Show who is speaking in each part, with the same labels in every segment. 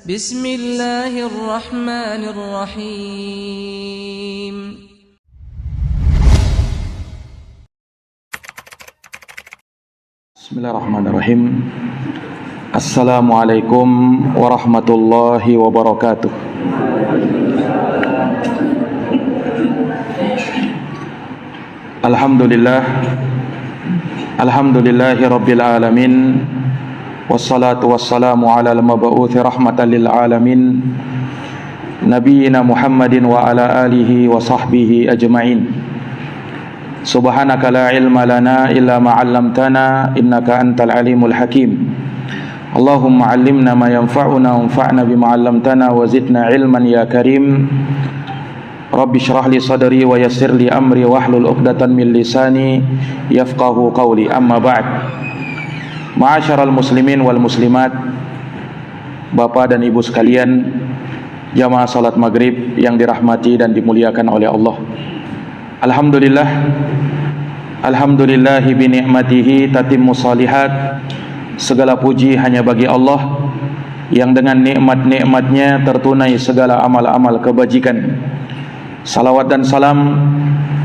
Speaker 1: Bismillahirrahmanirrahim.
Speaker 2: Bismillahirrahmanirrahim. Assalamualaikum warahmatullahi wabarakatuh. Alhamdulillahi rabbil alamin. Wassalatu wassalamu ala al-mab'uthi rahmatan lil alamin, nabiyyina Muhammadin wa ala alihi wa sahbihi ajma'in. Subhanaka la ilma lana illa ma 'allamtana innaka antal alimul hakim. Allahumma 'allimna ma yanfa'una wanfa'na bima 'allamtana wa zidna ilman ya karim. Rabbi shrah li sadri wa yassir li amri wahlul 'uqdatan min lisani yafqahu qawli. Amma ba'd. Ma'asyaral muslimin wal muslimat, Bapak dan Ibu sekalian, jamaah salat maghrib yang dirahmati dan dimuliakan oleh Allah. Alhamdulillahi bi ni'matihi tatimmu shalihat. Segala puji hanya bagi Allah yang dengan nikmat-nikmatnya tertunai segala amal-amal kebajikan. Salawat dan salam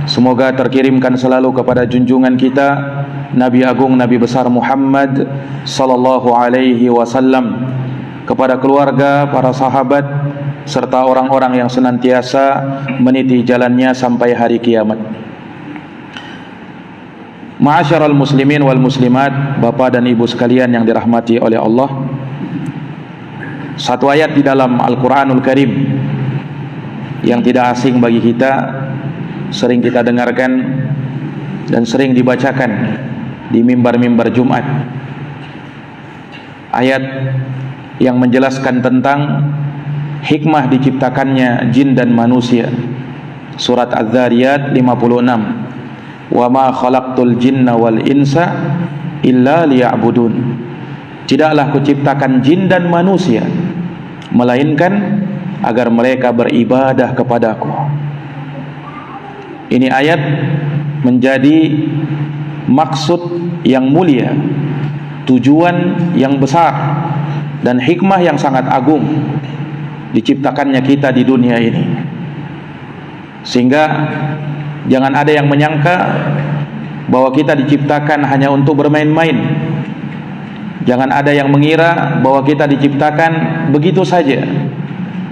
Speaker 2: semoga terkirimkan selalu kepada junjungan kita Nabi Agung Nabi Besar Muhammad sallallahu alaihi wasallam, kepada keluarga, para sahabat, serta orang-orang yang senantiasa meniti jalannya sampai hari kiamat. Ma'asyaral muslimin wal muslimat, Bapak dan Ibu sekalian yang dirahmati oleh Allah. Satu ayat di dalam Al-Quranul Karim yang tidak asing bagi kita, sering kita dengarkan dan sering dibacakan di mimbar-mimbar Jumat. Ayat yang menjelaskan tentang hikmah diciptakannya jin dan manusia. Surat Az-Zariyat 56. Wa ma khalaqtul jinna wal insa illa liya'budun. Tidaklah kuciptakan jin dan manusia melainkan agar mereka beribadah kepadaku. Ini ayat menjadi maksud yang mulia, tujuan yang besar, dan hikmah yang sangat agung diciptakannya kita di dunia ini. Sehingga jangan ada yang menyangka bahwa kita diciptakan hanya untuk bermain-main. Jangan ada yang mengira bahwa kita diciptakan begitu saja,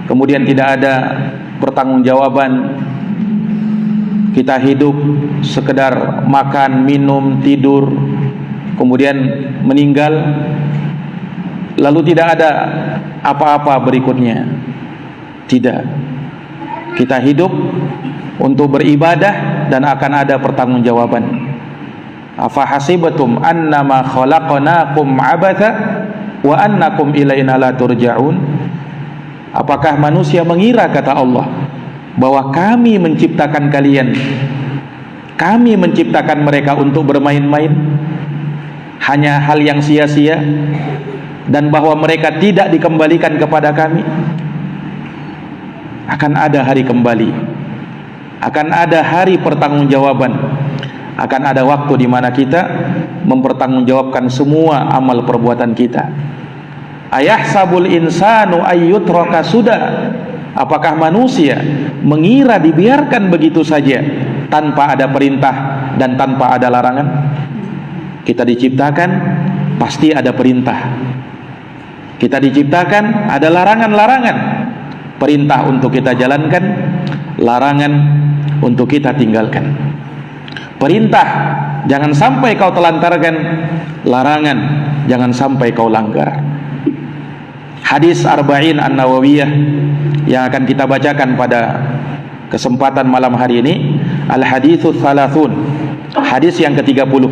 Speaker 2: kemudian tidak ada pertanggungjawaban. Kita hidup sekedar makan, minum, tidur, kemudian meninggal, lalu tidak ada apa-apa berikutnya. Tidak. Kita hidup untuk beribadah dan akan ada pertanggungjawaban. Afa hasibatum annama khalaqnakum abatha wa annakum ilaina la turja'un. Apakah manusia mengira, kata Allah, bahwa kami menciptakan kalian, kami menciptakan mereka untuk bermain-main, hanya hal yang sia-sia, dan bahwa mereka tidak dikembalikan kepada kami? Akan ada hari kembali, akan ada hari pertanggungjawaban, akan ada waktu di mana kita mempertanggungjawabkan semua amal perbuatan kita. Ayahsabul insanu ayyutraka suda. Apakah manusia mengira dibiarkan begitu saja tanpa ada perintah dan tanpa ada larangan? Kita diciptakan pasti ada perintah. Kita diciptakan ada larangan-larangan. Perintah untuk kita jalankan, larangan untuk kita tinggalkan. Perintah jangan sampai kau telantarkan, larangan jangan sampai kau langgar. Hadis Arba'in An-Nawawiyah yang akan kita bacakan pada kesempatan malam hari ini, Al-Haditsus Thalathun, hadis yang ke-30.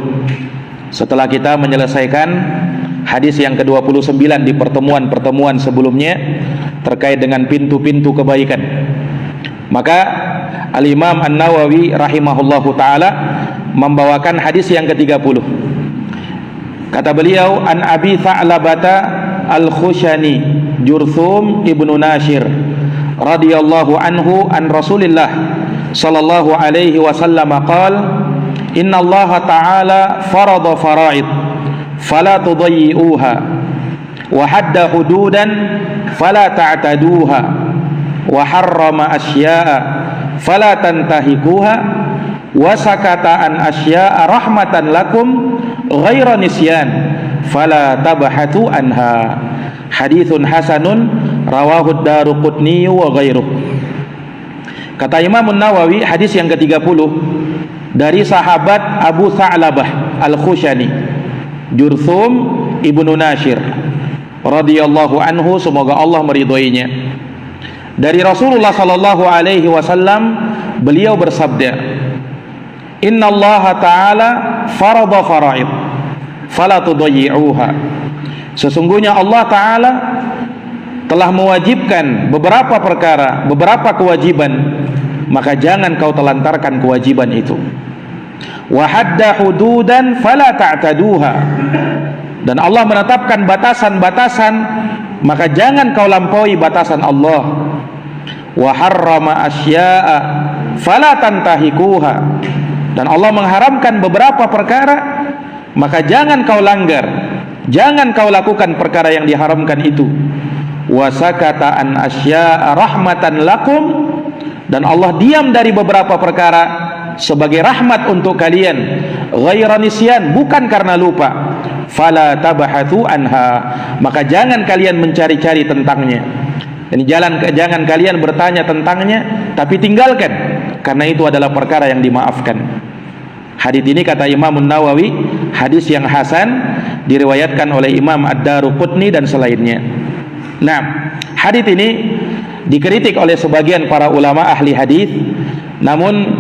Speaker 2: Setelah kita menyelesaikan hadis yang ke-29 di pertemuan-pertemuan sebelumnya terkait dengan pintu-pintu kebaikan, maka Al-Imam An-Nawawi rahimahullahu ta'ala membawakan hadis yang ke-30. Kata beliau, An Abi Tha'labata Al-Khushani Jurthum ibnu Nashir radhiyallahu anhu an Rasulillah sallallahu alaihi wasallam qala inna Allah ta'ala farada fara'id fala tudayyi'uha wa hadda hududan fala ta'taduha wa harrama asya'a fala tantahikuha wa sakata an asya'a rahmatan lakum ghaira nisyan fala tabhatu anha. Haditsun hasanun rawahu Daruqutni wa ghairuh. Kata Imam Nawawi, hadis yang ke-30 dari sahabat Abu Tha'labah Al-Khushani, Jurthum ibnu Nashir radhiyallahu anhu, semoga Allah meridhoinya. Dari Rasulullah sallallahu alaihi wasallam, beliau bersabda, "Inna Allah Ta'ala farada faraid fala tudayyi'uha." Sesungguhnya Allah Ta'ala telah mewajibkan beberapa perkara, beberapa kewajiban, maka jangan kau telantarkan kewajiban itu. Wa hadda hududan fala ta'taduha. Dan Allah menetapkan batasan-batasan, maka jangan kau lampaui batasan Allah. Wa harrama asya'a fala tantahikuha. Dan Allah mengharamkan beberapa perkara, maka jangan kau langgar, jangan kau lakukan perkara yang diharamkan itu. Wa sakata an asya'a rahmatan lakum. Dan Allah diam dari beberapa perkara sebagai rahmat untuk kalian, ghaira nisyan, bukan karena lupa. Fala tabahathu anha, maka jangan kalian mencari-cari tentangnya. Jadi jangan kalian bertanya tentangnya, tapi tinggalkan, karena itu adalah perkara yang dimaafkan. Hadis ini kata Imam Nawawi, hadis yang hasan, diriwayatkan oleh Imam Ad-Daruqutni dan selainnya. Nah, hadis ini dikritik oleh sebagian para ulama ahli hadis, namun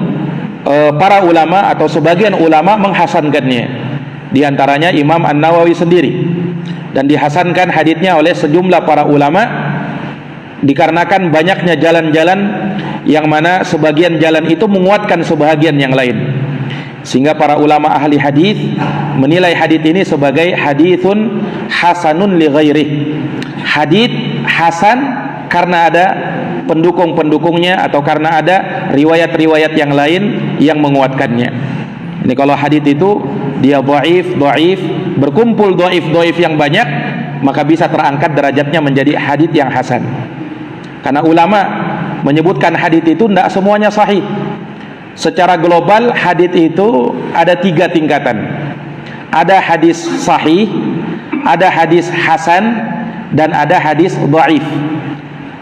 Speaker 2: para ulama atau sebagian ulama menghasankannya. Di antaranya Imam An-Nawawi sendiri, dan dihasankan hadisnya oleh sejumlah para ulama dikarenakan banyaknya jalan-jalan yang mana sebagian jalan itu menguatkan sebagian yang lain, sehingga para ulama ahli hadis menilai hadis ini sebagai haditsun hasanun li ghairih. Hadis hasan karena ada pendukung-pendukungnya atau karena ada riwayat-riwayat yang lain yang menguatkannya. Ini kalau hadis itu dia dhaif, berkumpul dhaif yang banyak, maka bisa terangkat derajatnya menjadi hadis yang hasan. Karena ulama menyebutkan hadis itu tidak semuanya sahih. Secara global hadis itu ada 3 tingkatan. Ada hadis sahih, ada hadis hasan, dan ada hadis dhaif.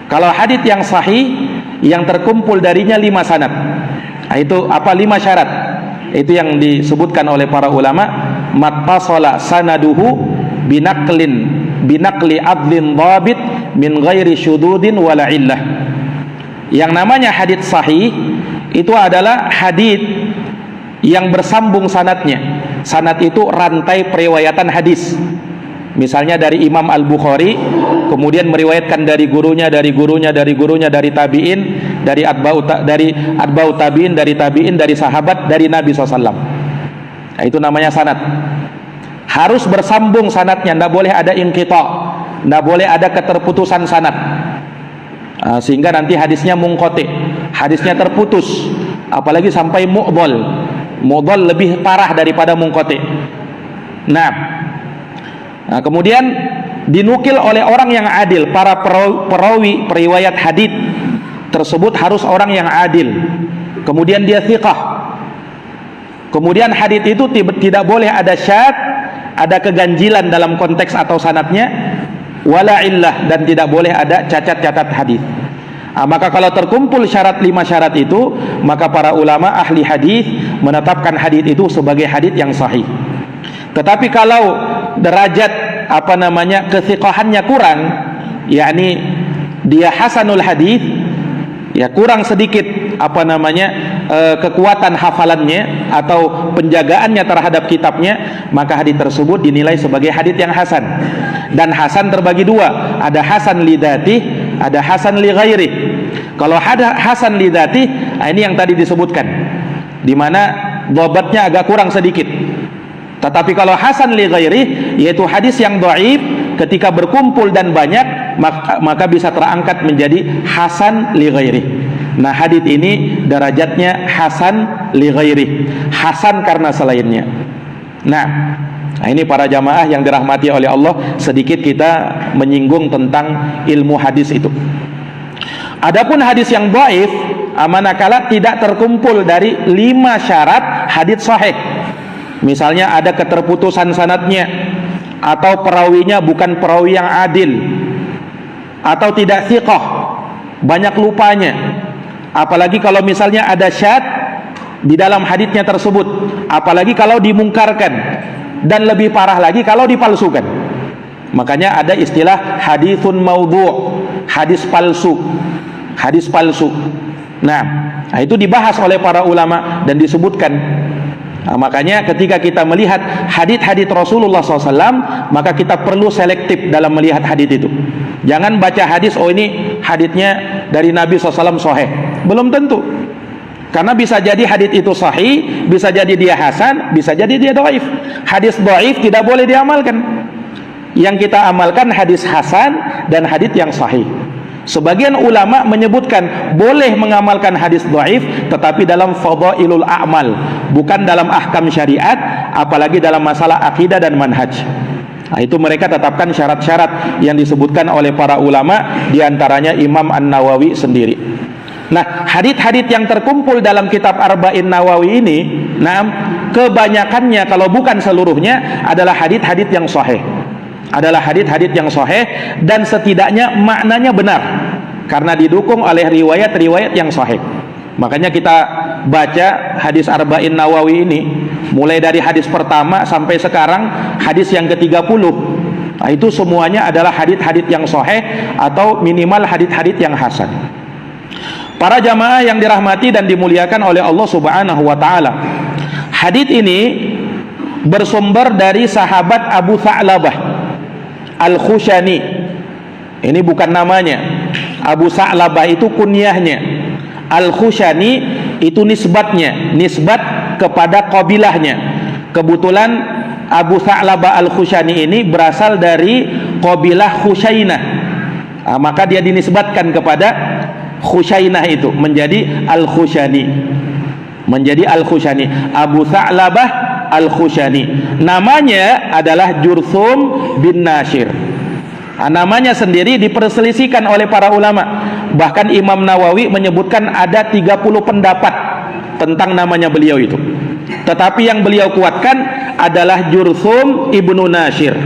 Speaker 2: Kalau hadis yang sahih, yang terkumpul darinya 5 sanad. Nah, itu apa 5 syarat? Itu yang disebutkan oleh para ulama, mattasala sanaduhu binaqli adlin dhabit min ghairi syududin wala illah. Yang namanya hadis sahih itu adalah hadis yang bersambung sanadnya. Sanad itu rantai periwayatan hadis. Misalnya dari Imam Al-Bukhari, kemudian meriwayatkan dari gurunya, dari tabi'in, dari atba'u tabi'in, dari tabi'in, dari sahabat, dari Nabi SAW. Nah, itu namanya sanad. Harus bersambung sanadnya, tidak boleh ada inqita', tidak boleh ada keterputusan sanad. Sehingga nanti hadisnya munqati', hadisnya terputus, apalagi sampai mu'dhal. Mu'dhal lebih parah daripada munqati'. Nah, kemudian dinukil oleh orang yang adil. Para perawi periwayat hadis tersebut harus orang yang adil. Kemudian dia thiqah. Kemudian hadis itu tidak boleh ada syadz, ada keganjilan dalam konteks atau sanadnya, wala illah, dan tidak boleh ada cacat-cacat hadis. Maka kalau terkumpul 5 syarat itu, maka para ulama ahli hadis menetapkan hadis itu sebagai hadis yang sahih. Tetapi kalau derajat kethiqahannya kurang, yakni dia hasanul hadis, ya kurang sedikit kekuatan hafalannya atau penjagaannya terhadap kitabnya, maka hadis tersebut dinilai sebagai hadis yang hasan. Dan hasan terbagi 2, ada hasan li dzatih, ada hasan li ghairih. Kalau ada hasan li dzatih, ini yang tadi disebutkan, di mana dhabatnya agak kurang sedikit. Tetapi kalau hasan li ghairih, yaitu hadis yang dhaif, ketika berkumpul dan banyak, maka bisa terangkat menjadi hasan li ghairih. Nah, hadis ini derajatnya hasan li ghairih, hasan karena selainnya. Nah, Nah, ini para jamaah yang dirahmati oleh Allah, sedikit kita menyinggung tentang ilmu hadis itu. Adapun hadis yang dhaif, manakala tidak terkumpul dari 5 syarat hadis sahih. Misalnya ada keterputusan sanadnya, atau perawinya bukan perawi yang adil, atau tidak thiqah, banyak lupanya. Apalagi kalau misalnya ada syad di dalam hadisnya tersebut, apalagi kalau dimungkarkan, dan lebih parah lagi kalau dipalsukan. Makanya ada istilah haditsun maudhu', hadis palsu. Hadis palsu. Nah, itu dibahas oleh para ulama dan disebutkan. Nah, makanya ketika kita melihat hadis-hadis Rasulullah SAW, maka kita perlu selektif dalam melihat hadis itu. Jangan baca hadis, oh ini hadisnya dari Nabi SAW sahih. Belum tentu. Karena bisa jadi hadis itu sahih, bisa jadi dia hasan, bisa jadi dia dhaif. Hadis dhaif tidak boleh diamalkan. Yang kita amalkan hadis hasan dan hadis yang sahih. Sebagian ulama menyebutkan boleh mengamalkan hadis dhaif, tetapi dalam fadailul a'mal, bukan dalam ahkam syariat, apalagi dalam masalah akidah dan manhaj. Nah, itu mereka tetapkan syarat-syarat yang disebutkan oleh para ulama, diantaranya Imam An-Nawawi sendiri. Nah, hadits-hadits yang terkumpul dalam kitab Arba'in Nawawi ini, nah, kebanyakannya kalau bukan seluruhnya adalah hadits-hadits yang sahih. Adalah hadits-hadits yang sahih, dan setidaknya maknanya benar karena didukung oleh riwayat-riwayat yang sahih. Makanya kita baca hadis Arba'in Nawawi ini mulai dari hadis pertama sampai sekarang hadis yang ke-30. Nah, itu semuanya adalah hadits-hadits yang sahih atau minimal hadits-hadits yang hasan. Para jamaah yang dirahmati dan dimuliakan oleh Allah Subhanahu wa taala. Hadits ini bersumber dari sahabat Abu Tha'labah Al-Khushani. Ini bukan namanya. Abu Tha'labah itu kunyahnya. Al-Khushani itu nisbatnya, nisbat kepada qabilahnya. Kebetulan Abu Tha'labah Al-Khushani ini berasal dari qabilah Khusyainah. Nah, maka dia dinisbatkan kepada Khusyainah itu menjadi Al-Khushani. Menjadi Al-Khushani. Abu Tha'labah Al-Khushani. Namanya adalah Jurthum bin Nashir. Nah, namanya sendiri diperselisihkan oleh para ulama. Bahkan Imam Nawawi menyebutkan ada 30 pendapat tentang namanya beliau itu. Tetapi yang beliau kuatkan adalah Jurthum ibnu Nashir.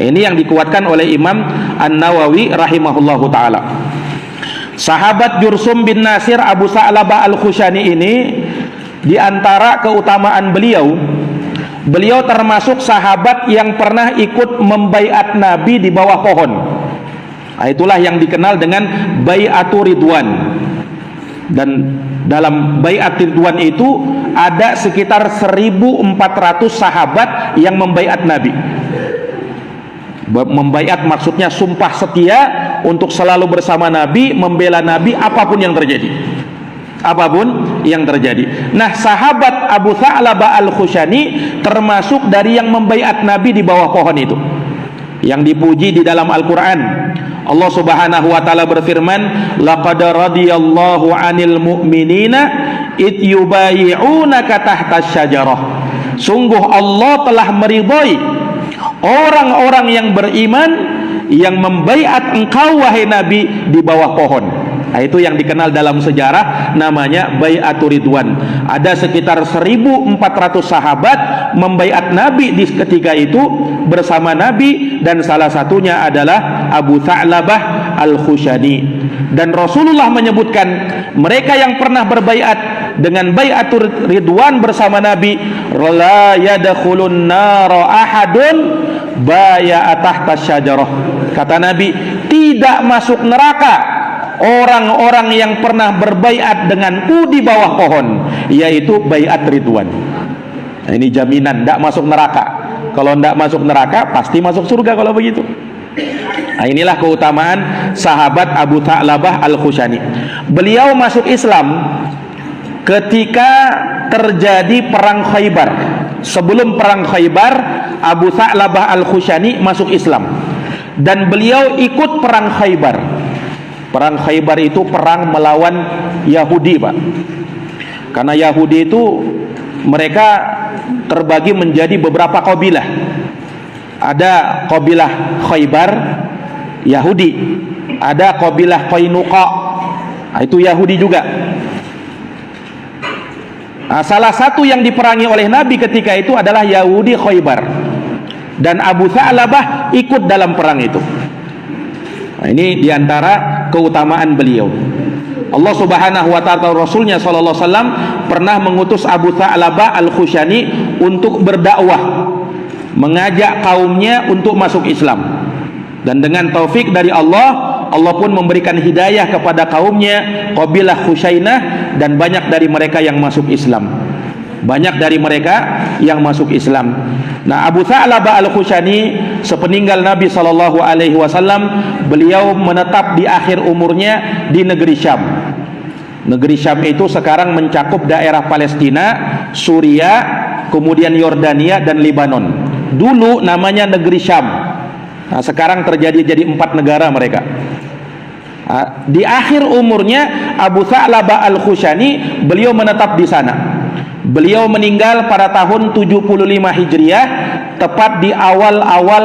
Speaker 2: Ini yang dikuatkan oleh Imam An-Nawawi rahimahullahu ta'ala. Sahabat Jurthum bin Nashir Abu Tha'labah Al-Khushani ini, di antara keutamaan beliau, beliau termasuk sahabat yang pernah ikut membaiat Nabi di bawah pohon. Nah, itulah yang dikenal dengan Bai'atu Ridwan. Dan dalam Bai'at Ridwan itu ada sekitar 1.400 sahabat yang membaiat Nabi. Membaiat maksudnya sumpah setia untuk selalu bersama Nabi, membela Nabi apapun yang terjadi. Apapun yang terjadi. Nah, sahabat Abu Tha'labah Al-Khushani termasuk dari yang membaiat Nabi di bawah pohon itu, yang dipuji di dalam Al-Quran. Allah Subhanahu wa ta'ala berfirman, laqad radiyallahu 'anil mu'minina id yubayi'unaka tahtas syajarah. Sungguh Allah telah meridhai orang-orang yang beriman yang membaiat engkau wahai Nabi di bawah pohon. Nah, itu yang dikenal dalam sejarah namanya Bai'atu Ridwan. Ada sekitar 1.400 sahabat membaiat Nabi di ketika itu bersama Nabi, dan salah satunya adalah Abu Tha'labah Al-Khushani. Dan Rasulullah menyebutkan mereka yang pernah berbaiat dengan Bai'atu Ridwan bersama Nabi, la yadkhulun nara ahadun bai'a tahta syajarah. Kata Nabi, tidak masuk neraka orang-orang yang pernah berbaiat denganku di bawah pohon, yaitu baiat Ridwan. Nah, ini jaminan tidak masuk neraka. Kalau tidak masuk neraka, pasti masuk surga kalau begitu. Nah, inilah keutamaan sahabat Abu Tha'labah Al-Khushani. Beliau masuk Islam ketika terjadi perang Khaybar. Sebelum perang Khaybar, Abu Tha'labah Al-Khushani masuk Islam, dan beliau ikut perang Khaybar. Perang Khaybar itu perang melawan Yahudi, Pak. Karena Yahudi itu mereka terbagi menjadi beberapa kabilah. Ada kabilah Khaybar, Yahudi. Ada kabilah Qainuqa, itu Yahudi juga. Salah satu yang diperangi oleh Nabi ketika itu adalah Yahudi Khaybar, dan Abu Tha'labah ikut dalam perang itu. Ini diantara keutamaan beliau. Allah Subhanahu wa ta'ala, Rasulnya sallallahu alaihi wasallam pernah mengutus Abu Tha'labah Al-Khushani untuk berdakwah, mengajak kaumnya untuk masuk Islam. Dan dengan taufik dari Allah, Allah pun memberikan hidayah kepada kaumnya, kabilah Khusyainah, dan banyak dari mereka yang masuk Islam. Banyak dari mereka yang masuk Islam. Nah, Abu Tha'labah Al-Khushani sepeninggal Nabi sallallahu alaihi wasallam, beliau menetap di akhir umurnya di negeri Syam. Negeri Syam itu sekarang mencakup daerah Palestina, Suriah, kemudian Yordania dan Lebanon. Dulu namanya negeri Syam. Nah, sekarang terjadi jadi 4 negara mereka. Di akhir umurnya Abu Tha'labah Al-Khushani, beliau menetap di sana. Beliau meninggal pada tahun 75 Hijriah, tepat di awal-awal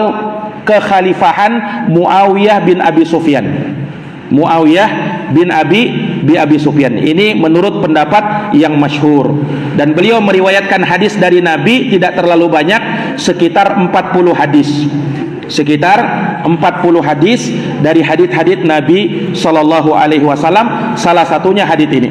Speaker 2: kekhalifahan Muawiyah bin Abi Sufyan. Muawiyah bin Abi Sufyan. Ini menurut pendapat yang masyhur. Dan beliau meriwayatkan hadis dari Nabi tidak terlalu banyak, sekitar 40 hadis. Sekitar 40 hadis dari hadits-hadits Nabi sallallahu alaihi wasallam, salah satunya hadits ini.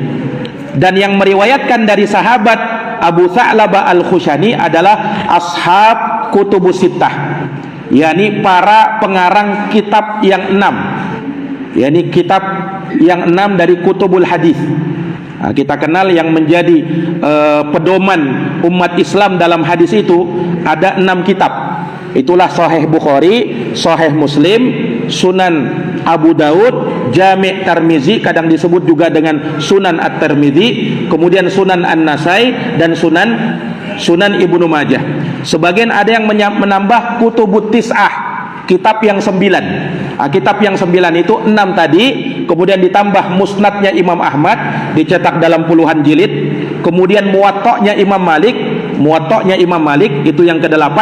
Speaker 2: Dan yang meriwayatkan dari sahabat Abu Tha'labah Al-Khushani adalah ashab kutubus sittah, yakni para pengarang kitab yang 6, yakni kitab yang 6 dari kutubul hadis. Nah, kita kenal yang menjadi pedoman umat Islam dalam hadis itu ada 6 kitab. Itulah Sahih Bukhari, Sahih Muslim, Sunan Abu Daud, Jami' Tirmizi, kadang disebut juga dengan Sunan At-Tirmizi, kemudian Sunan An-Nasai, dan Sunan Ibnu Majah. Sebagian ada yang menambah Kutubut Tis'ah, kitab yang 9. Kitab yang 9 itu 6 tadi, kemudian ditambah Musnadnya Imam Ahmad, dicetak dalam puluhan jilid, kemudian Muwatta'nya Imam Malik, itu yang ke-8,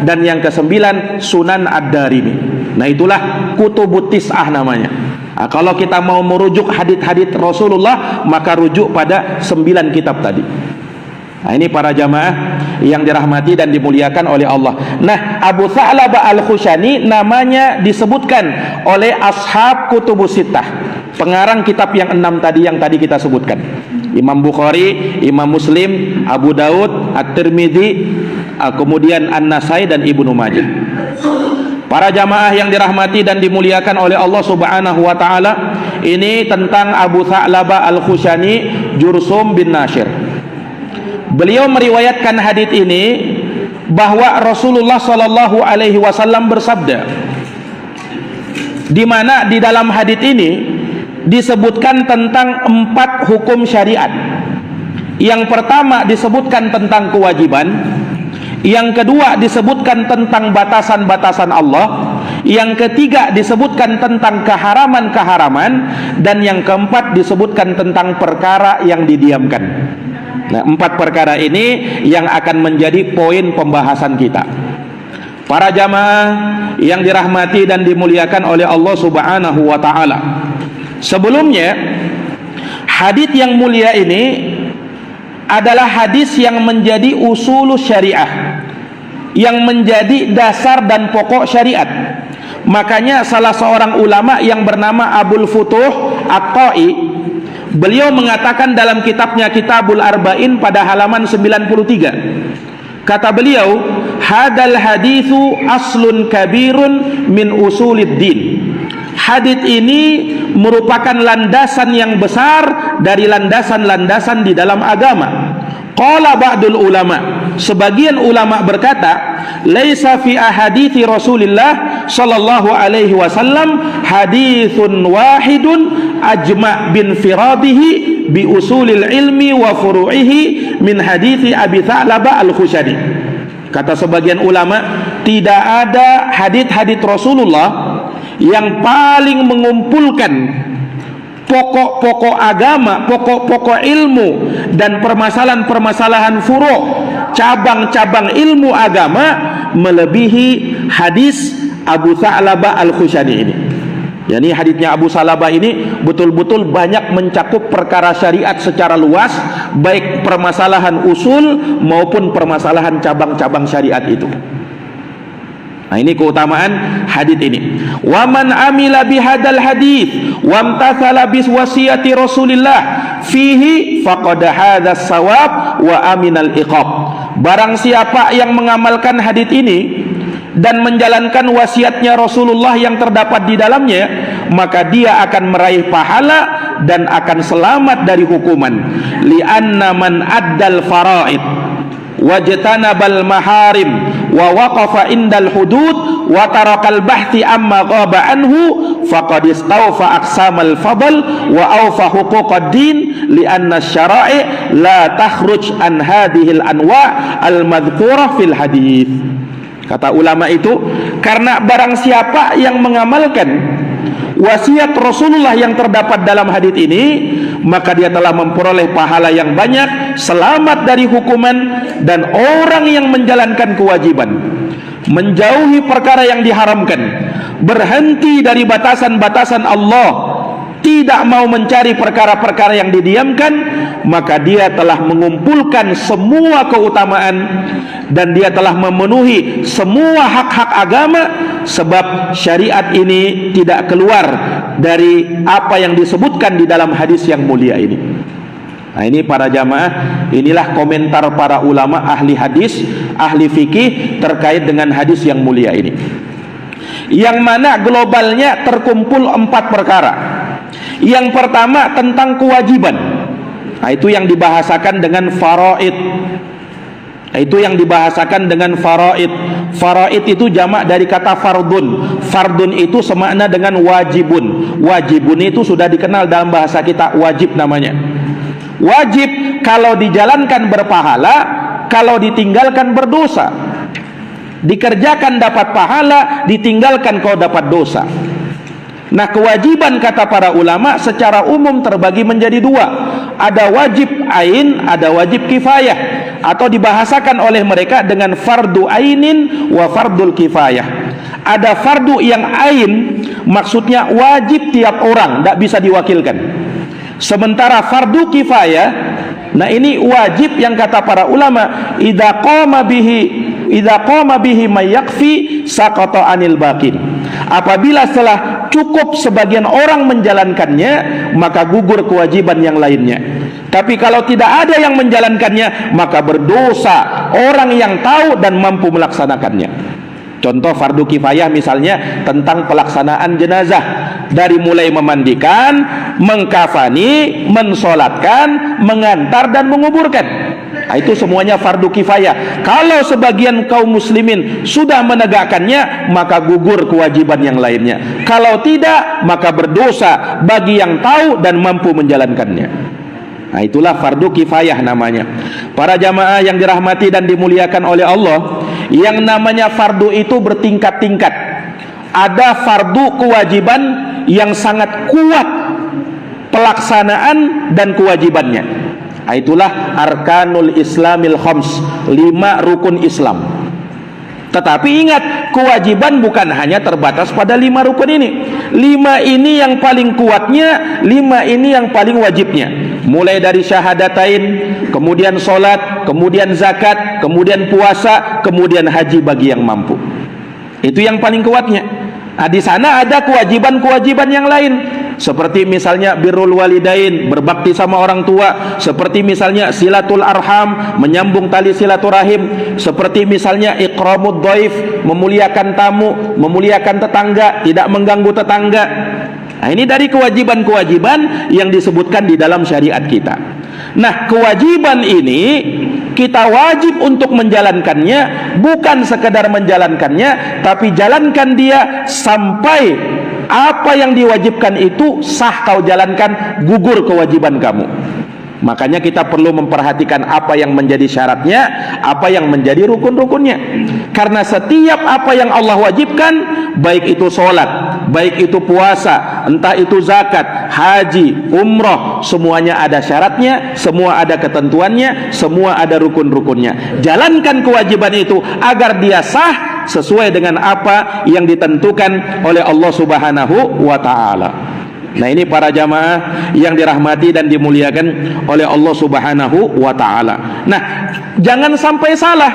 Speaker 2: dan yang ke-9 Sunan Ad-Darimi. Nah, itulah Kutubut Tis'ah namanya. Kalau kita mau merujuk hadits-hadits Rasulullah, maka rujuk pada 9 kitab tadi. Nah, ini para jamaah yang dirahmati dan dimuliakan oleh Allah. Nah, Abu Tha'labah Al-Khushani namanya disebutkan oleh ashab kutubus sittah, pengarang kitab yang 6 tadi yang tadi kita sebutkan. Imam Bukhari, Imam Muslim, Abu Daud, At-Tirmidzi, kemudian An-Nasai dan Ibnu Majah. Para jamaah yang dirahmati dan dimuliakan oleh Allah Subhanahu wa taala, ini tentang Abu Tha'labah Al-Khushani Jursum bin Nashir. Beliau meriwayatkan hadits ini bahwa Rasulullah sallallahu alaihi wasallam bersabda, di mana di dalam hadits ini disebutkan tentang 4 hukum syariat. Yang pertama disebutkan tentang kewajiban, yang kedua disebutkan tentang batasan-batasan Allah, yang ketiga disebutkan tentang keharaman-keharaman, dan yang keempat disebutkan tentang perkara yang didiamkan. Nah, 4 perkara ini yang akan menjadi poin pembahasan kita. Para jamaah yang dirahmati dan dimuliakan oleh Allah Subhanahu wa taala, sebelumnya hadis yang mulia ini adalah hadis yang menjadi usul syariah, yang menjadi dasar dan pokok syariat. Makanya salah seorang ulama yang bernama Abul Futuh At-Ta'i, beliau mengatakan dalam kitabnya Kitabul Arba'in pada halaman 93, kata beliau, hadal hadithu aslun kabirun min usuliddin. Hadits ini merupakan landasan yang besar dari landasan-landasan di dalam agama. Qala ba'dul ulama, sebagian ulama berkata, laisa fi ahadithi Rasulillah sallallahu alaihi wasallam hadithun wahidun ajma' bin firadihi bi usulil ilmi wa furu'ihi min hadithi Abi Tha'labah Al-Khushani. Kata sebagian ulama, tidak ada hadits-hadits Rasulullah yang paling mengumpulkan pokok-pokok agama, pokok-pokok ilmu, dan permasalahan-permasalahan furu', cabang-cabang ilmu agama, melebihi hadis Abu Tha'labah Al-Khushani ini. Yani hadisnya Abu Salabah ini betul-betul banyak mencakup perkara syariat secara luas, baik permasalahan usul maupun permasalahan cabang-cabang syariat itu. Nah, ini keutamaan hadis ini. Wa man amila bihadzal hadis wa amtathala bi wasiyati Rasulillah fihi faqad hadzas shawab wa aminal iqab. Barang siapa yang mengamalkan hadis ini dan menjalankan wasiatnya Rasulullah yang terdapat di dalamnya, maka dia akan meraih pahala dan akan selamat dari hukuman. Li'anna man addal faraid wajtanabal maharim wa waqafa indal hudud wa tarakal bahthi amma ghaba anhu faqad istawfa aqsamal fadl wa awfa huquqad din li'anna syara'i la takhruj an hadhil anwa' al madhkurah fil hadith. Kata ulama itu, karena barang siapa yang mengamalkan wasiat Rasulullah yang terdapat dalam hadis ini, maka dia telah memperoleh pahala yang banyak, selamat dari hukuman, dan orang yang menjalankan kewajiban, menjauhi perkara yang diharamkan, berhenti dari batasan-batasan Allah, tidak mau mencari perkara-perkara yang didiamkan, maka dia telah mengumpulkan semua keutamaan dan dia telah memenuhi semua hak-hak agama, sebab syariat ini tidak keluar dari apa yang disebutkan di dalam hadis yang mulia ini. Nah, ini para jamaah, inilah komentar para ulama ahli hadis, ahli fikih terkait dengan hadis yang mulia ini, yang mana globalnya terkumpul 4 perkara. Yang pertama tentang kewajiban. Nah, itu yang dibahasakan dengan faraid. Itu yang dibahasakan dengan faraid. Faraid itu jamak dari kata fardun. Fardun itu semakna dengan wajibun. Wajibun itu sudah dikenal dalam bahasa kita, wajib namanya. Wajib kalau dijalankan berpahala, kalau ditinggalkan berdosa. Dikerjakan dapat pahala, ditinggalkan kau dapat dosa. Nah, kewajiban kata para ulama secara umum terbagi menjadi 2. Ada wajib ain, ada wajib kifayah, atau dibahasakan oleh mereka dengan fardu ainin wa fardul kifayah. Ada fardu yang ain, maksudnya wajib tiap orang, tidak bisa diwakilkan. Sementara fardu kifayah, nah ini wajib yang kata para ulama, idza qama bihi may yakfi saqata anil baqin. Apabila setelah cukup sebagian orang menjalankannya, maka gugur kewajiban yang lainnya. Tapi kalau tidak ada yang menjalankannya, maka berdosa orang yang tahu dan mampu melaksanakannya. Contoh fardu kifayah misalnya tentang pelaksanaan jenazah, dari mulai memandikan, mengkafani, mensolatkan, mengantar dan menguburkan. Nah, itu semuanya fardu kifayah. Kalau sebagian kaum muslimin sudah menegakkannya, maka gugur kewajiban yang lainnya. Kalau tidak, maka berdosa bagi yang tahu dan mampu menjalankannya. Nah, itulah fardu kifayah namanya. Para jamaah yang dirahmati dan dimuliakan oleh Allah, yang namanya fardu itu bertingkat-tingkat. Ada fardu kewajiban yang sangat kuat pelaksanaan dan kewajibannya. Itulah arkanul islamil khams, 5 rukun Islam. Tetapi ingat, kewajiban bukan hanya terbatas pada 5 rukun ini. 5 ini yang paling kuatnya, 5 ini yang paling wajibnya. Mulai dari syahadatain, kemudian sholat, kemudian zakat, kemudian puasa, kemudian haji bagi yang mampu. Itu yang paling kuatnya. Nah, di sana ada kewajiban-kewajiban yang lain, seperti misalnya birrul walidain, berbakti sama orang tua, seperti misalnya silatul arham, menyambung tali silaturahim, seperti misalnya ikramud dhaif, memuliakan tamu, memuliakan tetangga, tidak mengganggu tetangga. Nah, ini dari kewajiban-kewajiban yang disebutkan di dalam syariat kita. Nah, kewajiban ini kita wajib untuk menjalankannya, bukan sekedar menjalankannya, tapi jalankan dia sampai apa yang diwajibkan itu sah kau jalankan, gugur kewajiban kamu. Makanya kita perlu memperhatikan apa yang menjadi syaratnya, apa yang menjadi rukun-rukunnya. Karena setiap apa yang Allah wajibkan, baik itu sholat, baik itu puasa, entah itu zakat, haji, umroh, semuanya ada syaratnya, semua ada ketentuannya, semua ada rukun-rukunnya. Jalankan kewajiban itu agar dia sah, sesuai dengan apa yang ditentukan oleh Allah Subhanahu wa taala. Nah, ini para jamaah yang dirahmati dan dimuliakan oleh Allah Subhanahu wa taala. Nah, jangan sampai salah.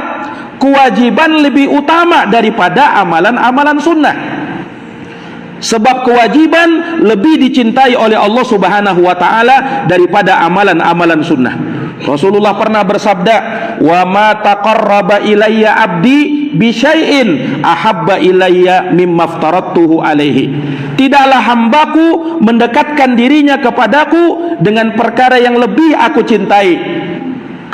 Speaker 2: Kewajiban lebih utama daripada amalan-amalan sunnah. Sebab kewajiban lebih dicintai oleh Allah Subhanahu wa taala daripada amalan-amalan sunnah. Rasulullah pernah bersabda, "Wa ma taqarraba ilayya 'abdi bi syai'in ahabba ilayya mimma aftaradtuhu alaihi." Tidaklah hambaku mendekatkan dirinya kepadaku dengan perkara yang lebih aku cintai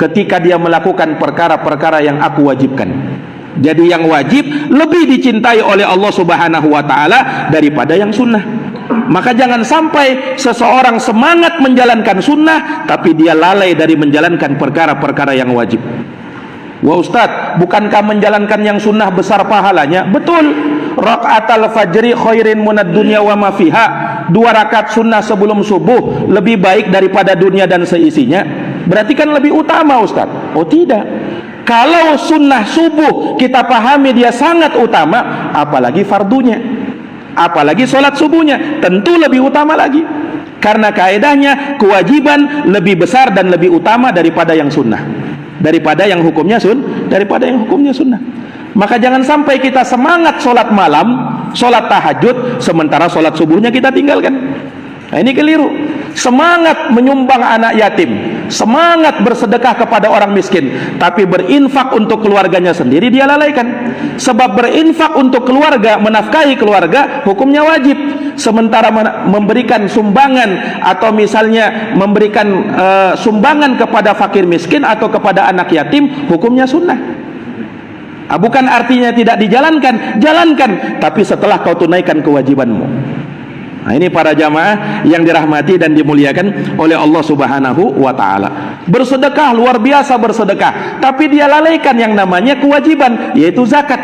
Speaker 2: ketika dia melakukan perkara-perkara yang aku wajibkan. Jadi yang wajib lebih dicintai oleh Allah Subhanahu wa taala daripada yang sunnah. Maka jangan sampai seseorang semangat menjalankan sunnah tapi dia lalai dari menjalankan perkara-perkara yang wajib. Wah Ustaz, bukankah menjalankan yang sunnah besar pahalanya? Betul. Rakaatul fajri khairin minad dunya wa ma fiha. 2 rakaat sunnah sebelum subuh lebih baik daripada dunia dan seisinya. Berarti kan lebih utama Ustaz. Oh tidak. Kalau sunnah subuh kita pahami dia sangat utama, apalagi fardunya, apalagi sholat subuhnya, tentu lebih utama lagi. Karena kaedahnya kewajiban lebih besar dan lebih utama daripada yang sunnah, daripada yang hukumnya sunnah. Maka jangan sampai kita semangat sholat malam, sholat tahajud, sementara sholat subuhnya kita tinggalkan. Nah, ini keliru. Semangat menyumbang anak yatim, semangat bersedekah kepada orang miskin, tapi berinfak untuk keluarganya sendiri dia lalaikan. Sebab berinfak untuk keluarga, menafkahi keluarga, hukumnya wajib. Sementara memberikan sumbangan atau misalnya memberikan sumbangan kepada fakir miskin atau kepada anak yatim, hukumnya sunnah. Bukan artinya tidak dijalankan, jalankan, tapi setelah kau tunaikan kewajibanmu. Nah, ini para jamaah yang dirahmati dan dimuliakan oleh Allah Subhanahu wa taala. Bersedekah, luar biasa bersedekah, tapi dia lalaikan yang namanya kewajiban, yaitu zakat.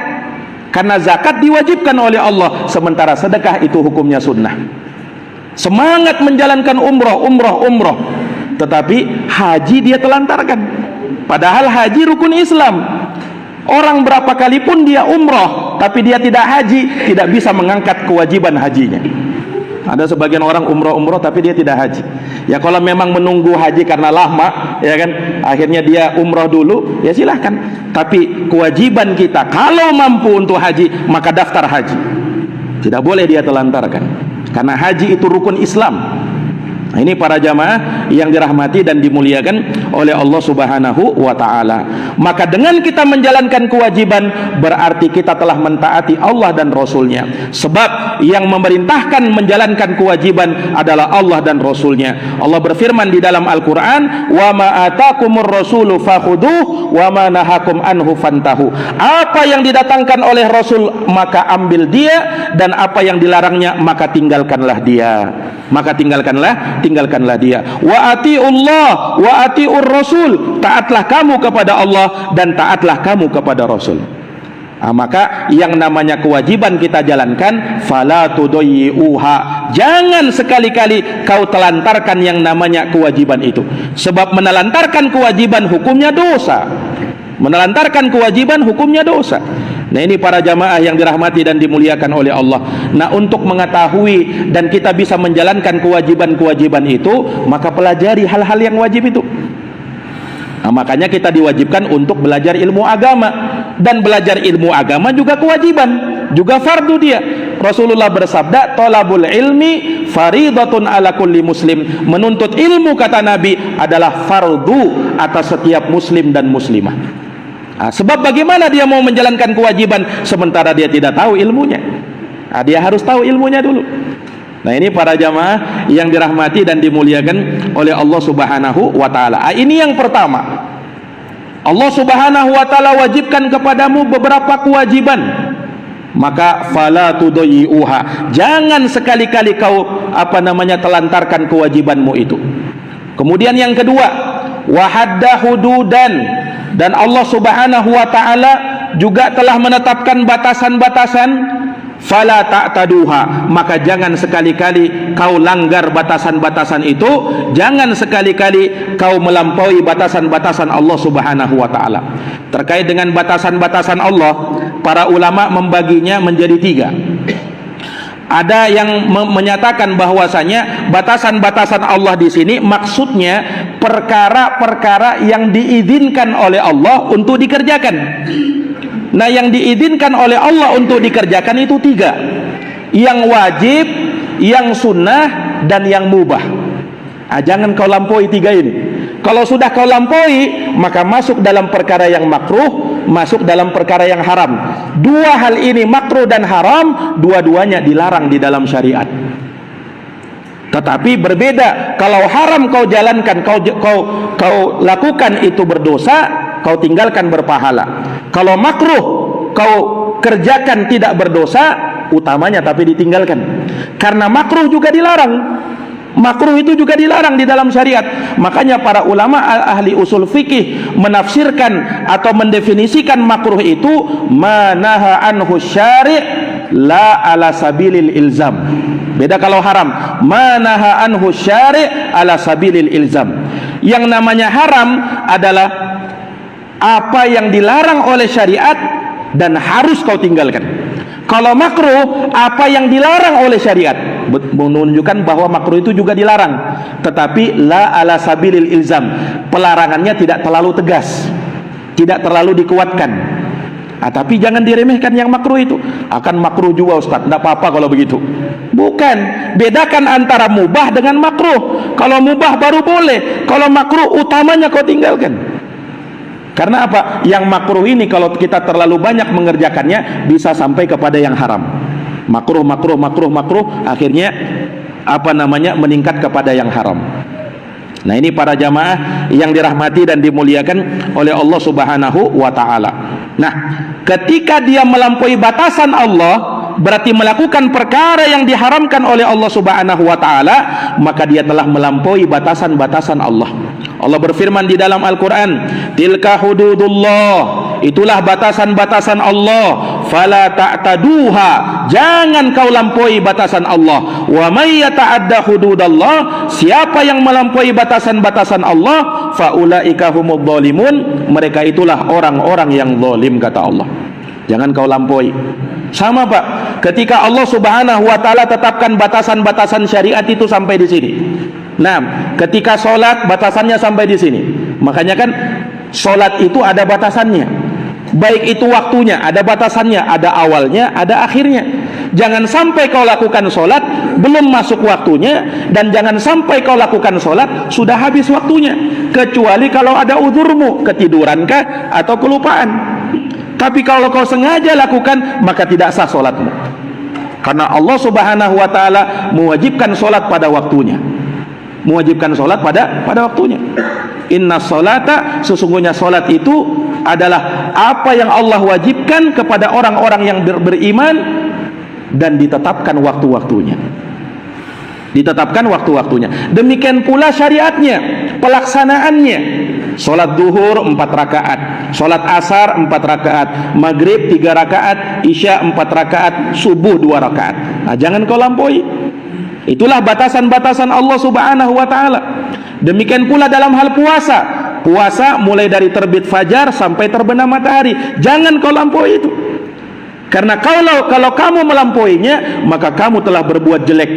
Speaker 2: Karena zakat diwajibkan oleh Allah, sementara sedekah itu hukumnya sunnah. Semangat menjalankan umroh, tetapi haji dia telantarkan. Padahal haji rukun Islam. Orang berapa kali pun dia umroh, tapi dia tidak haji, tidak bisa mengangkat kewajiban hajinya. Ada sebagian orang umroh tapi dia tidak haji. Ya kalau memang menunggu haji karena lama, ya kan, akhirnya dia umroh dulu, ya silahkan. Tapi kewajiban kita kalau mampu untuk haji, maka daftar haji. Tidak boleh dia telantarkan. Karena haji itu rukun Islam. Nah, ini para jamaah yang dirahmati dan dimuliakan oleh Allah Subhanahu wa taala. Maka dengan kita menjalankan kewajiban berarti kita telah mentaati Allah dan Rasulnya. Sebab yang memerintahkan menjalankan kewajiban adalah Allah dan Rasulnya. Allah berfirman di dalam Al-Quran, "Wa ma atakumur rasulu fakhuduh wa ma nahakum anhu fantahu." Apa yang didatangkan oleh Rasul maka ambil dia, dan apa yang dilarangnya maka tinggalkanlah dia. Maka tinggalkanlah dia. Wa atiullah wa atiur rasul. Taatlah kamu kepada Allah dan taatlah kamu kepada Rasul. Maka yang namanya kewajiban kita jalankan, fala tudayyi'uha. Jangan sekali-kali kau telantarkan yang namanya kewajiban itu. Sebab menelantarkan kewajiban hukumnya dosa. Menelantarkan kewajiban hukumnya dosa. Nah, ini para jamaah yang dirahmati dan dimuliakan oleh Allah. Nah, untuk mengetahui dan kita bisa menjalankan kewajiban-kewajiban itu, maka pelajari hal-hal yang wajib itu. Nah, makanya kita diwajibkan untuk belajar ilmu agama. Dan belajar ilmu agama juga kewajiban, juga fardu dia. Rasulullah bersabda, "Thalabul ilmi faridatun ala kulli muslim." Menuntut ilmu, kata Nabi, adalah fardu atas setiap muslim dan muslimah. Sebab bagaimana dia mau menjalankan kewajiban sementara dia tidak tahu ilmunya? Dia harus tahu ilmunya dulu. Nah, ini para jamaah yang dirahmati dan dimuliakan oleh Allah Subhanahu wa taala. Ini yang pertama. Allah Subhanahu wa taala wajibkan kepadamu beberapa kewajiban. Maka fala tudayyi'uha. Jangan sekali-kali kau telantarkan kewajibanmu itu. Kemudian yang kedua, wa hadda hududan. Dan Allah Subhanahu wa taala juga telah menetapkan batasan-batasan, fala ta'taduha. Maka jangan sekali-kali kau langgar batasan-batasan itu, jangan sekali-kali kau melampaui batasan-batasan Allah Subhanahu wa taala. Terkait dengan batasan-batasan Allah, para ulama membaginya menjadi 3. Ada yang menyatakan bahwasanya batasan-batasan Allah di sini maksudnya perkara-perkara yang diizinkan oleh Allah untuk dikerjakan. Nah, yang diizinkan oleh Allah untuk dikerjakan itu 3. Yang wajib, yang sunnah, dan yang mubah. Jangan kau lampaui 3 ini. Kalau sudah kau lampaui, maka masuk dalam perkara yang makruh, masuk dalam perkara yang haram. 2 hal ini, makruh dan haram, dua-duanya dilarang di dalam syariat. Tetapi berbeda, kalau haram kau jalankan, kau lakukan, itu berdosa, kau tinggalkan berpahala. Kalau makruh kau kerjakan, tidak berdosa, utamanya tapi ditinggalkan. Karena makruh juga dilarang. Makruh itu juga dilarang di dalam syariat. Makanya para ulama ahli usul fikih menafsirkan atau mendefinisikan makruh itu manaha anhu syari' la ala sabilil ilzam. Beda kalau haram, manaha anhu syari' ala sabilil ilzam. Yang namanya haram adalah apa yang dilarang oleh syariat dan harus kau tinggalkan. Kalau makruh, apa yang dilarang oleh syariat, menunjukkan bahwa makruh itu juga dilarang, tetapi la ala sabilil ilzam. Pelarangannya tidak terlalu tegas, tidak terlalu dikuatkan. Tapi jangan diremehkan yang makruh itu. Akan makruh juga Ustaz, tidak apa-apa kalau begitu. Bukan, bedakan antara mubah dengan makruh. Kalau mubah baru boleh, kalau makruh utamanya kau tinggalkan. Karena apa? Yang makruh ini kalau kita terlalu banyak mengerjakannya bisa sampai kepada yang haram. Makruh, akhirnya meningkat kepada yang haram. Nah, ini para jamaah yang dirahmati dan dimuliakan oleh Allah Subhanahu wa taala. Nah, ketika dia melampaui batasan Allah, berarti melakukan perkara yang diharamkan oleh Allah Subhanahu wa taala, maka dia telah melampaui batasan-batasan Allah. Allah berfirman di dalam Al-Quran, tilka hududullah, itulah batasan-batasan Allah, fala ta'taduha, jangan kau lampaui batasan Allah. Wa may yata'adda hududallah, siapa yang melampaui batasan-batasan Allah, faulaika humudz zalimun, mereka itulah orang-orang yang zalim, kata Allah. Jangan kau lampaui. Sama Pak, ketika Allah Subhanahu wa taala tetapkan batasan-batasan syariat itu sampai di sini. Nah, ketika sholat batasannya sampai di sini. Makanya kan sholat itu ada batasannya. Baik itu waktunya, ada batasannya, ada awalnya, ada akhirnya. Jangan sampai kau lakukan sholat belum masuk waktunya, dan jangan sampai kau lakukan sholat sudah habis waktunya. Kecuali kalau ada uzurmu, ketidurankah atau kelupaan. Tapi kalau kau sengaja lakukan, maka tidak sah sholatmu. Karena Allah Subhanahu wa taala mewajibkan sholat pada waktunya. Mewajibkan sholat pada waktunya. Inna sholata, sesungguhnya sholat itu adalah apa yang Allah wajibkan kepada orang-orang yang beriman, dan ditetapkan waktu-waktunya. Ditetapkan waktu-waktunya. Demikian pula syariatnya, pelaksanaannya. Sholat duhur 4 rakaat, sholat asar 4 rakaat, maghrib 3 rakaat, isya 4 rakaat, subuh 2 rakaat. Nah, jangan kau lampaui. Itulah batasan-batasan Allah Subhanahu wa taala. Demikian pula dalam hal puasa. Puasa mulai dari terbit fajar sampai terbenam matahari. Jangan kau lampaui itu. Karena kalau kamu melampauinya, maka kamu telah berbuat jelek.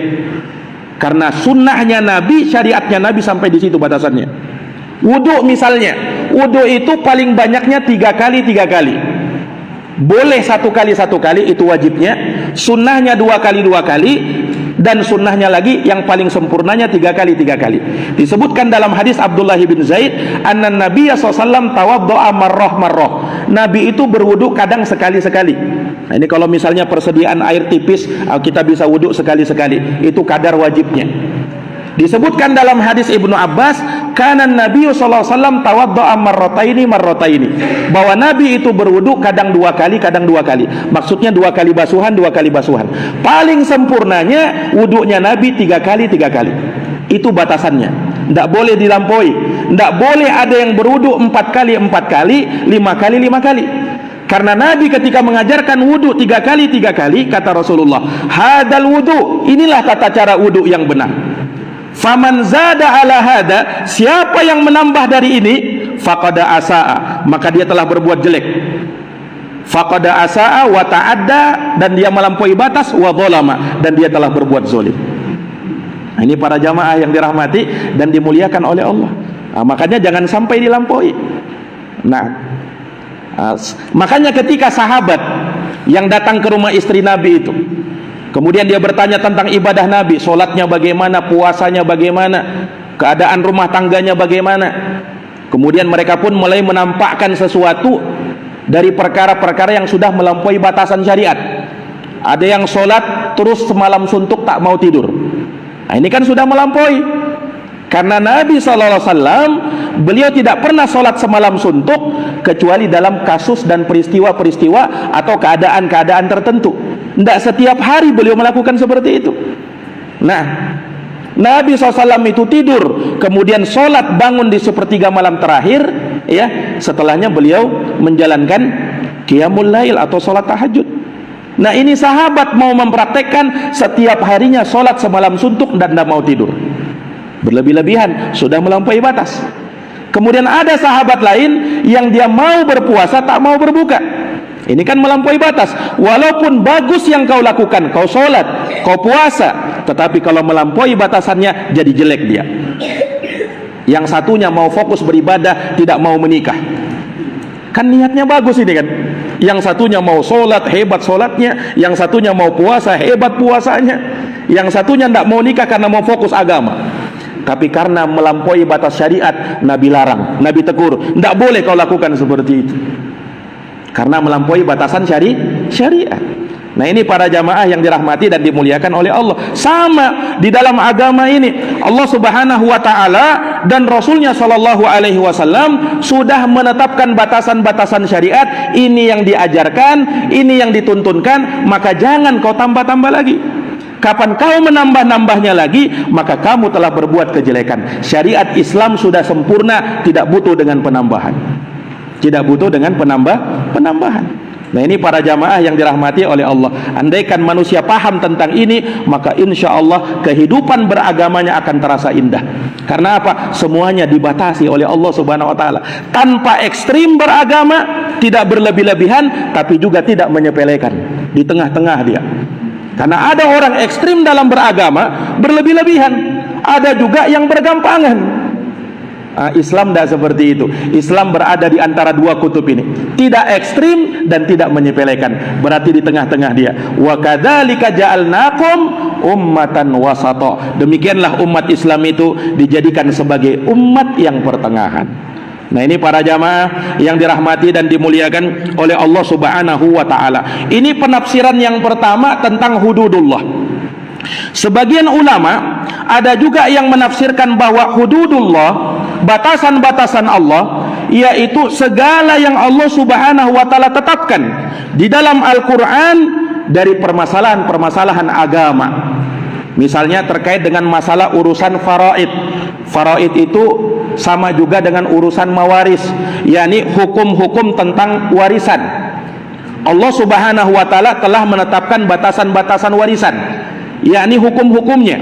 Speaker 2: Karena sunnahnya Nabi, syariatnya Nabi sampai di situ batasannya. Wudu misalnya, wudu itu paling banyaknya 3 kali 3 kali. Boleh 1 kali 1 kali, itu wajibnya. Sunnahnya 2 kali 2 kali. Dan sunnahnya lagi yang paling sempurnanya 3 kali 3 kali. Disebutkan dalam hadis Abdullah bin Zaid, anna Nabiya SAW tawaddo'a marrah. Nabi itu berwudu kadang sekali-sekali. Nah, ini kalau misalnya persediaan air tipis, kita bisa wudu sekali-sekali. Itu kadar wajibnya. Disebutkan dalam hadis Ibnu Abbas, kana Nabi SAW tawaddo'a marrataini, bahwa Nabi itu berwudu kadang 2 kali, kadang 2 kali. Maksudnya 2 kali basuhan, 2 kali basuhan. Paling sempurnanya wudunya Nabi 3 kali 3 kali. Itu batasannya. Tidak boleh dilampaui. Tidak boleh ada yang berwudu 4 kali 4 kali, 5 kali 5 kali. Karena Nabi ketika mengajarkan wudu 3 kali 3 kali, kata Rasulullah, hadal wudu, inilah tata cara wudu yang benar. Faman zada ala hada, siapa yang menambah dari ini, faqad asaa, maka dia telah berbuat jelek. faqad asaa wa ta'adda, dan dia melampaui batas, wa dzalama, dan dia telah berbuat zalim. Nah, ini para jamaah yang dirahmati dan dimuliakan oleh Allah. Nah, makanya jangan sampai dilampaui. Nah, makanya ketika sahabat yang datang ke rumah istri Nabi itu, kemudian dia bertanya tentang ibadah Nabi, sholatnya bagaimana, puasanya bagaimana, keadaan rumah tangganya bagaimana. Kemudian mereka pun mulai menampakkan sesuatu dari perkara-perkara yang sudah melampaui batasan syariat. Ada yang sholat terus semalam suntuk tak mau tidur. Nah, ini kan sudah melampaui. Karena Nabi SAW, beliau tidak pernah sholat semalam suntuk kecuali dalam kasus dan peristiwa-peristiwa atau keadaan-keadaan tertentu. Tidak setiap hari beliau melakukan seperti itu. Nah, Nabi SAW itu tidur, kemudian sholat bangun di sepertiga malam terakhir, ya. Setelahnya beliau menjalankan qiyamul lail atau sholat tahajud. Nah, ini sahabat mau mempraktekkan setiap harinya sholat semalam suntuk dan tidak mau tidur. Berlebih-lebihan, sudah melampaui batas. Kemudian ada sahabat lain yang dia mau berpuasa tak mau berbuka. Ini kan melampaui batas. Walaupun bagus yang kau lakukan, kau sholat, kau puasa, tetapi kalau melampaui batasannya jadi jelek dia. Yang satunya mau fokus beribadah, tidak mau menikah. Kan niatnya bagus ini kan. Yang satunya mau sholat, hebat sholatnya. Yang satunya mau puasa, hebat puasanya. Yang satunya tidak mau nikah karena mau fokus agama. Tapi karena melampaui batas syariat, Nabi larang, Nabi tegur, tidak boleh kau lakukan seperti itu. Karena melampaui batasan syariat. Nah, ini para jamaah yang dirahmati dan dimuliakan oleh Allah. Sama di dalam agama ini, Allah Subhanahu wa taala dan Rasulnya Shallallahu alaihi wasallam sudah menetapkan batasan-batasan syariat. Ini yang diajarkan, ini yang dituntunkan, maka jangan kau tambah-tambah lagi. Kapan kau menambah-nambahnya lagi, maka kamu telah berbuat kejelekan. Syariat Islam sudah sempurna, tidak butuh dengan penambahan. Tidak butuh dengan penambahan. Nah, ini para jamaah yang dirahmati oleh Allah. Andaikan manusia paham tentang ini, maka insya Allah kehidupan beragamanya akan terasa indah. Karena apa? Semuanya dibatasi oleh Allah Subhanahu wa taala. Tanpa ekstrim beragama, tidak berlebih-lebihan, tapi juga tidak menyepelekan. Di tengah-tengah dia. Karena ada orang ekstrim dalam beragama, berlebih-lebihan. Ada juga yang bergampangan. Islam tidak seperti itu. Islam berada di antara dua kutub ini. Tidak ekstrim dan tidak menyepelekan. Berarti di tengah-tengah dia. Wa kadzalika ja'alnakum ummatan wasata. Demikianlah umat Islam itu dijadikan sebagai umat yang pertengahan. Nah, ini para jamaah yang dirahmati dan dimuliakan oleh Allah Subhanahu wa taala. Ini penafsiran yang pertama tentang hududullah. Sebagian ulama ada juga yang menafsirkan bahwa hududullah, batasan-batasan Allah, yaitu segala yang Allah Subhanahu wa taala tetapkan di dalam Al-Qur'an dari permasalahan-permasalahan agama. Misalnya terkait dengan masalah urusan faraid. Faraid itu sama juga dengan urusan mawaris, yakni hukum-hukum tentang warisan. Allah Subhanahu wa taala telah menetapkan batasan-batasan warisan, yakni hukum-hukumnya.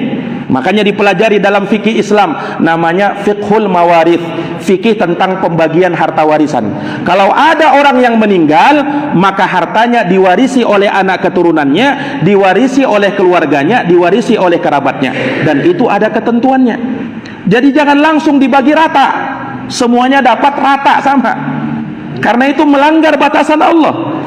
Speaker 2: Makanya dipelajari dalam fikih Islam, namanya fiqhul mawarith, fikih tentang pembagian harta warisan. Kalau ada orang yang meninggal, maka hartanya diwarisi oleh anak keturunannya, diwarisi oleh keluarganya, diwarisi oleh kerabatnya, dan itu ada ketentuannya. Jadi jangan langsung dibagi rata, semuanya dapat rata sama, karena itu melanggar batasan Allah.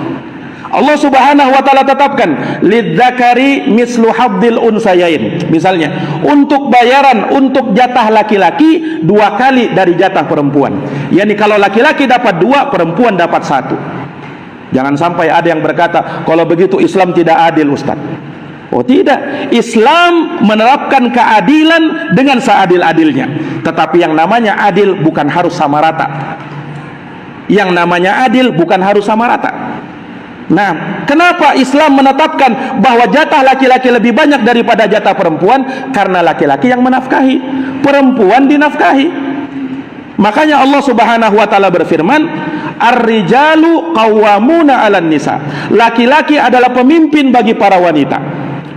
Speaker 2: Allah Subhanahu wa taala tetapkan lidzakari mislu habdil unsayain. Misalnya, untuk bayaran untuk jatah laki-laki 2 kali dari jatah perempuan. Yani kalau laki-laki dapat 2, perempuan dapat 1. Jangan sampai ada yang berkata, kalau begitu Islam tidak adil, Ustaz. Oh tidak, Islam menerapkan keadilan dengan seadil-adilnya. Tetapi yang namanya adil bukan harus sama rata. Yang namanya adil bukan harus sama rata. Nah, kenapa Islam menetapkan bahwa jatah laki-laki lebih banyak daripada jatah perempuan? Karena laki-laki yang menafkahi, perempuan dinafkahi. Makanya Allah Subhanahu wa taala berfirman, Ar-rijalu qawwamuna 'alan nisa. Laki-laki adalah pemimpin bagi para wanita.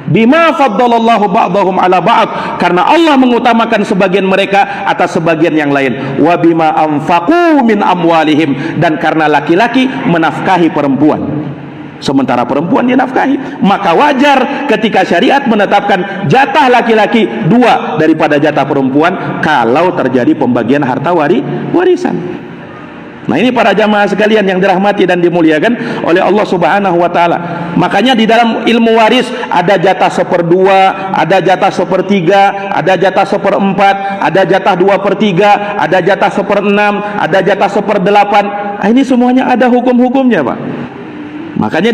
Speaker 2: Bima faddalallahu ba'dahum ala ba'd, karena Allah mengutamakan sebagian mereka atas sebagian yang lain. Wa bima anfaqu min amwalihim, dan karena laki-laki menafkahi perempuan sementara perempuan dinafkahi. Maka wajar ketika syariat menetapkan jatah laki-laki 2 daripada jatah perempuan kalau terjadi pembagian harta warisan. Nah, ini para jamaah sekalian yang dirahmati dan dimuliakan oleh Allah Subhanahu wa taala. Makanya di dalam ilmu waris ada jatah 1/2, ada jatah 1/3, ada jatah 1/4, ada jatah 2/3, ada jatah 1/6, ada jatah 1/8. Nah, ini semuanya ada hukum-hukumnya, Pak. Makanya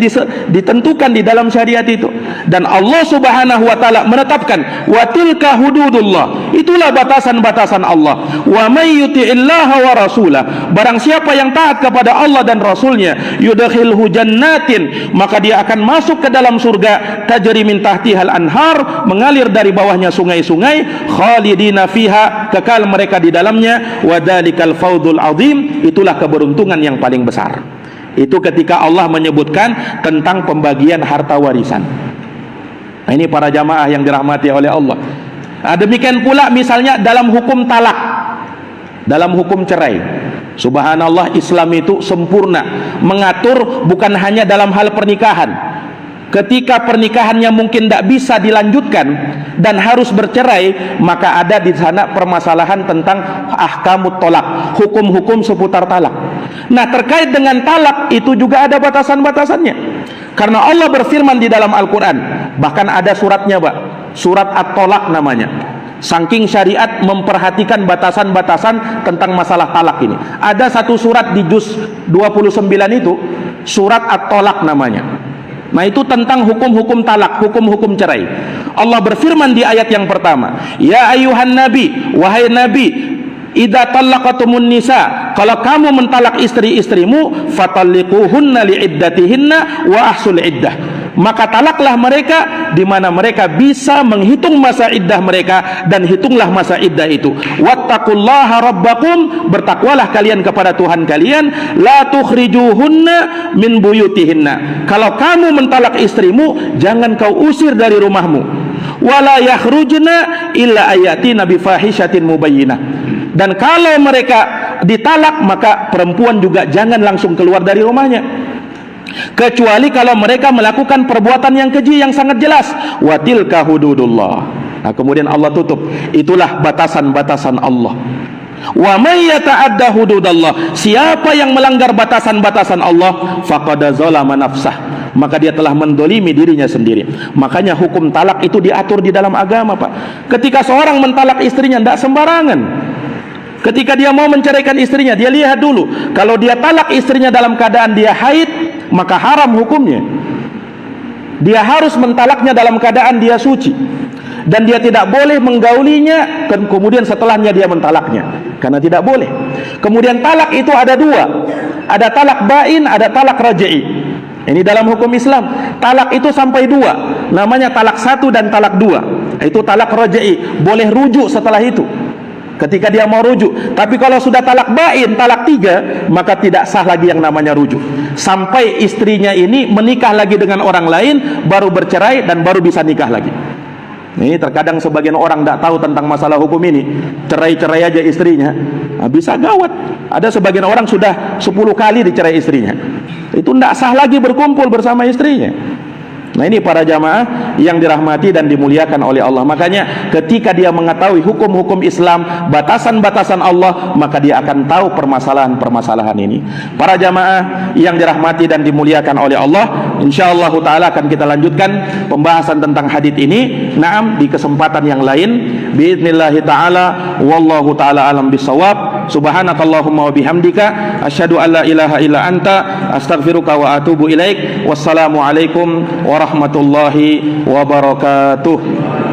Speaker 2: ditentukan di dalam syariat itu. Dan Allah Subhanahu wa taala menetapkan, wa tilka hududullah, itulah batasan-batasan Allah. Wa may yuti'illaha wa rasulah, barang siapa yang taat kepada Allah dan Rasulnya, yudkhilhu jannatin, maka dia akan masuk ke dalam surga, tajri min tahtihal anhar, mengalir dari bawahnya sungai-sungai, khalidina fiha, kekal mereka di dalamnya, wa dzalikal fawzul azim, itulah keberuntungan yang paling besar. Itu ketika Allah menyebutkan tentang pembagian harta warisan. Nah, ini para jamaah yang dirahmati oleh Allah. Nah, demikian pula misalnya dalam hukum talak, dalam hukum cerai. Subhanallah, Islam itu sempurna mengatur bukan hanya dalam hal pernikahan. Ketika pernikahannya mungkin tidak bisa dilanjutkan dan harus bercerai, maka ada di sana permasalahan tentang ahkamut tolak, hukum-hukum seputar talak. Nah, terkait dengan talak itu juga ada batasan-batasannya. Karena Allah berfirman di dalam Al-Quran, bahkan ada suratnya, Pak, surat At-Tolak namanya. Saking syariat memperhatikan batasan-batasan tentang masalah talak ini. Ada satu surat di juz 29 itu, surat At-Tolak namanya. Nah, itu tentang hukum-hukum talak, hukum-hukum cerai. Allah berfirman di ayat yang pertama, ya ayuhan nabi, wahai nabi, idza talaqatumun nisa, kalau kamu mentalak istri-istrimu, fatalliquhunna liiddatihinna wa ahsul iddah, maka talaklah mereka di mana mereka bisa menghitung masa iddah mereka, dan hitunglah masa iddah itu. Wattaqullaha rabbakum, bertakwalah kalian kepada Tuhan kalian. La tukhrijuhunna min buyutihinna, kalau kamu mentalak istrimu, jangan kau usir dari rumahmu. Wala yakhrujna illa ayatina bifahishatin mubayyinah, dan kalau mereka ditalak, maka perempuan juga jangan langsung keluar dari rumahnya, kecuali kalau mereka melakukan perbuatan yang keji yang sangat jelas. Wa tilka hududullah. Nah, kemudian Allah tutup, itulah batasan-batasan Allah. Wa may yata'adda hududallah, siapa yang melanggar batasan-batasan Allah, faqad zalama nafsah, maka dia telah mendolimi dirinya sendiri. Makanya hukum talak itu diatur di dalam agama, Pak. Ketika seorang mentalak istrinya, tidak sembarangan. Ketika dia mau menceraikan istrinya, dia lihat dulu, kalau dia talak istrinya dalam keadaan dia haid, maka haram hukumnya. Dia harus mentalaknya dalam keadaan dia suci, dan dia tidak boleh menggaulinya kemudian setelahnya dia mentalaknya, karena tidak boleh. Kemudian talak itu ada 2, ada talak bain, ada talak raj'i. Ini dalam hukum Islam, talak itu sampai 2, namanya talak 1 dan talak 2. Itu talak raj'i, boleh rujuk setelah itu ketika dia mau rujuk. Tapi kalau sudah talak bain, talak 3, maka tidak sah lagi yang namanya rujuk, sampai istrinya ini menikah lagi dengan orang lain, baru bercerai dan baru bisa nikah lagi. Ini terkadang sebagian orang tidak tahu tentang masalah hukum ini, cerai-cerai aja istrinya, nah, bisa gawat. Ada sebagian orang sudah 10 kali dicerai istrinya, itu tidak sah lagi berkumpul bersama istrinya. Nah, ini para jamaah yang dirahmati dan dimuliakan oleh Allah. Makanya ketika dia mengetahui hukum-hukum Islam, batasan-batasan Allah, maka dia akan tahu permasalahan-permasalahan ini. Para jamaah yang dirahmati dan dimuliakan oleh Allah, insyaallah taala akan kita lanjutkan pembahasan tentang hadits ini, naam, di kesempatan yang lain biidznillah taala. Wallahu taala alam bisawab. Subhanakallahumma wa bihamdika asyhadu an la ilaha illa anta astaghfiruka wa atubu ilaik. Wassalamu alaikum warahmatullahi wabarakatuh.